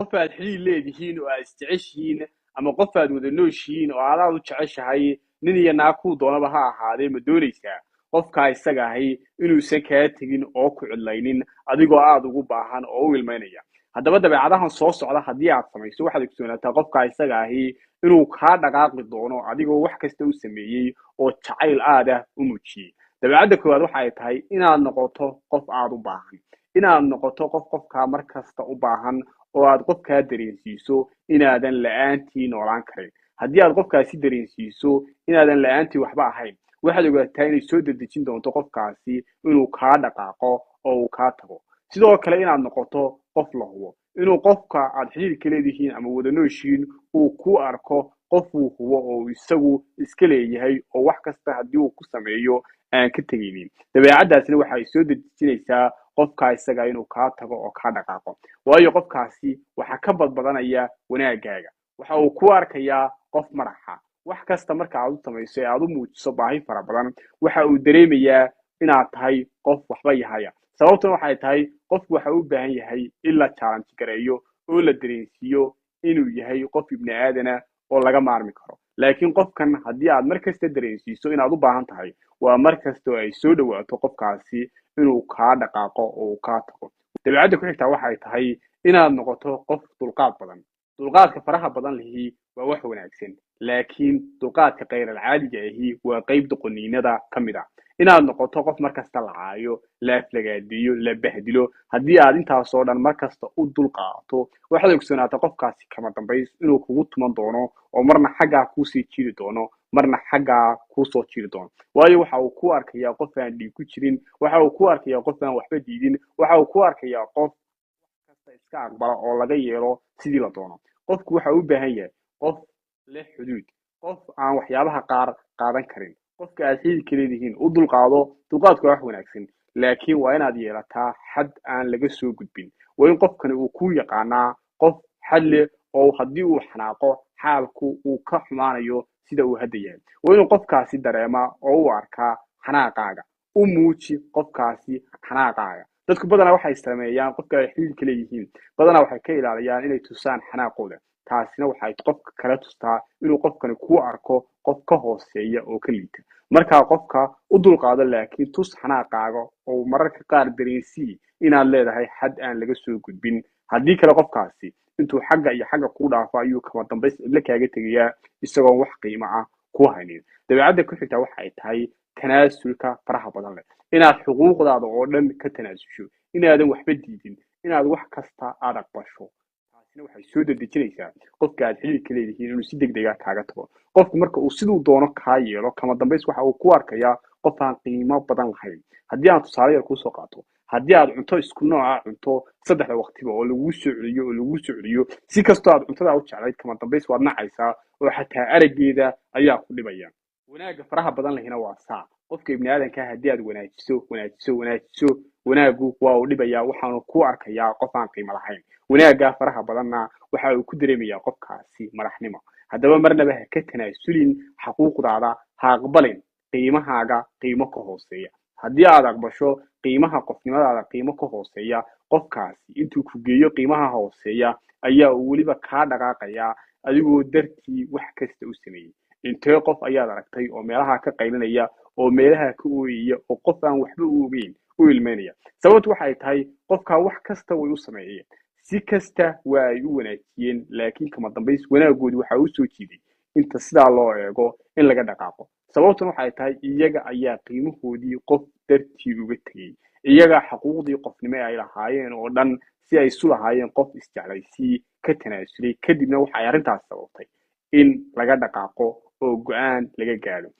qof aad xiriir leedihiin oo aad isjeceshihiin ama qof aad wada nooshihiin oo aadaad u jeceshahay nin iyo naag kuu doonaba ha ahaadee ma doonaysaa qofkaa isaga ahi inuusan kaa tegin oo ku cidlaynin adigoo aad ugu baahan oo u ilmaynaya haddaba dabeecadahan soo socda haddii aad samayso waxaad ogsoonaataa qofkaa isaga ahi inuu kaa dhaqaaqi doono adigoo wax kasta u sameeyey oo jacayl aad ah u muujiyey dabeecadda koowaad waxa ay tahay inaad noqoto qof aad u baahan inaad noqoto qof qofkaa mar kasta u baahan oo aad qofkaa dareensiiso inaadan la'aantii noolaan karin haddii aad qofkaasi dareensiiso inaadan la'aantii waxba ahayn waxaad ogaataa inay soo dedejin doonto qofkaasi inuu kaa dhaqaaqo oo uu kaa tago sidoo kale inaad noqoto qof la hubo inuu qofka aad xiriirka leedihiin ama wada nooshiin uu ku arko qof uu hubo oo isagu iska leeyahay oo wax kasta haddii uu ku sameeyo aan ka tegaynin dabeecaddaasina waxa ay soo dedejinaysaa qofkaa isaga inuu kaa tago oo kaa dhaqaaqo waayo qofkaasi waxaa ka badbadanaya wanaagaaga waxa uu ku arkayaa qof madaxa wax kasta marka aad u samayso ee aad u muujiso baahi fara badan waxa uu dareemayaa inaad tahay qof waxba yahaya sababtuna waxay tahay qofku waxa uu u baahan yahay in la challenge gareeyo oo la dareensiiyo inuu yahay qof ibni aadana oo laga maarmi karo laakiin qofkan haddii aad mar kasta dareensiiso inaad u baahan tahay waa mar kasta oo ay soo dhawaato qofkaasi inuu kaa dhaqaaqo oo uu kaa tago dabeecadda ku xigtaa waxay tahay inaad noqoto qof dulqaad badan dulqaadka faraha badan lihi waa wax wanaagsan laakiin dulqaadka khayralcaadiga ahi waa qayb doqoniinada ka mid ah inaad noqoto qof markasta la caayo la aflagaadeeyo la bahdilo haddii aad intaasoo dhan markasta u dulqaato waxaad ogsoonaata qofkaasi kama dambays inuu kugu tuman doono oo marna xaggaa kuusii jiri doono marna xaggaa kuusoo jiri doono waayo waxa uu ku arkayaa qof aan dhiig ku jirin waxa uu ku arkayaa qof aan waxba diidin waxa uu ku arkayaa qof kasta iska aqbala oo laga yeelo sidii la doono qofku waxa uu u baahan yahay qof leh xuduud qof aan waxyaabaha qaar qaadan karin qofka aad xiriirka leedihiin u dulqaado dulqaadku waa wax wanaagsan laakiin waa inaad yeelataa xad aan laga soo gudbin waa in qofkani uu ku yaqaanaa qof xad leh oo haddii uu xanaaqo xaalku uu ka xumaanayo sida uu hadda yahay waa inuu qofkaasi dareemaa oo u arkaa xanaaqaaga u muuji qofkaasi xanaaqaaga dadku badanaa waxay sameeyaan qofka ay xiriirka leeyihiin badanaa waxay ka ilaaliyaan inay tusaan xanaaqooda taasina waxay qofka kala tustaa inuu qofkani ku arko qof ka hooseeya oo ka liita markaa qofka u dulqaado laakiin tus xanaaqaaga oo mararka qaar dareensii inaad leedahay xad aan laga soo gudbin haddii kale qofkaasi intuu xagga iyo xagga kuu dhaafo ayuu kama dambays cidlo kaaga tegayaa isagoon wax qiimo ah ku haynin dabeecadda ku xigtaa waxay tahay tanaasulka faraha badan leh inaad xuquuqdaada oo dhan ka tanaasusho inaadan waxba diidin inaad wax kasta aad aqbasho taasina waxay soo dedejinaysaa qofka aad xiriirka leedihiin inuu si degdega kaaga tago qofku marka uu siduu doono kaa yeelo kama dambays waxa uu ku arkayaa qof aan qiimo badan lahayn haddii aan tusaale yar kuusoo qaato haddii aad cunto isku nooca cunto saddexda waqtiba oo laguu soo celiyo si kastoo aad cuntada u jeclayd kama dambays waad nacaysaa oo xataa araggeeda ayaa ku dhibaya wanaagga faraha badan lehina waa saa qofka ibni aadanka haddii aad wanaajiso wanaaggu waa uu dhibayaa waxaanu ku arkayaa qof aan qiimo lahayn wanaagga faraha badanna waxa uu ku dareemayaa qofkaasi madaxnimo haddaba marnaba ha ka tanaasulin xaquuqdaada ha aqbalin qiimahaaga qiimo ka hooseeya haddii aad aqbasho qiimaha qofnimadaada qiimo ka hooseeya qofkaasi intuu ku geeyo qiimaha hooseeya ayaa uu weliba kaa dhaqaaqayaa adigoo dartii wax kasta u sameeyey intee qof ayaad aragtay oo meelaha ka qaylinaya oo meelaha ka ooyaya oo qof aan waxba u ogeyn u ilmeynaya sababtu waxay tahay qofkaa wax kasta way u sameeyeen si kasta waa ay u wanaajiyeen laakiin kama dambays wanaagoodi waxa uu soo jiiday inta sidaa loo eego in laga dhaqaaqo sababtuna waxay tahay iyaga ayaa qiimahoodii qof dartii uga tegey iyaga xaquuqdii qofnimo ay lahaayeen oo dhan si ay isu lahaayeen qof isjeclaysii ka tanaasulay kadibna waxay arrintaas sababtay in laga dhaqaaqo oo go-aan laga gaadho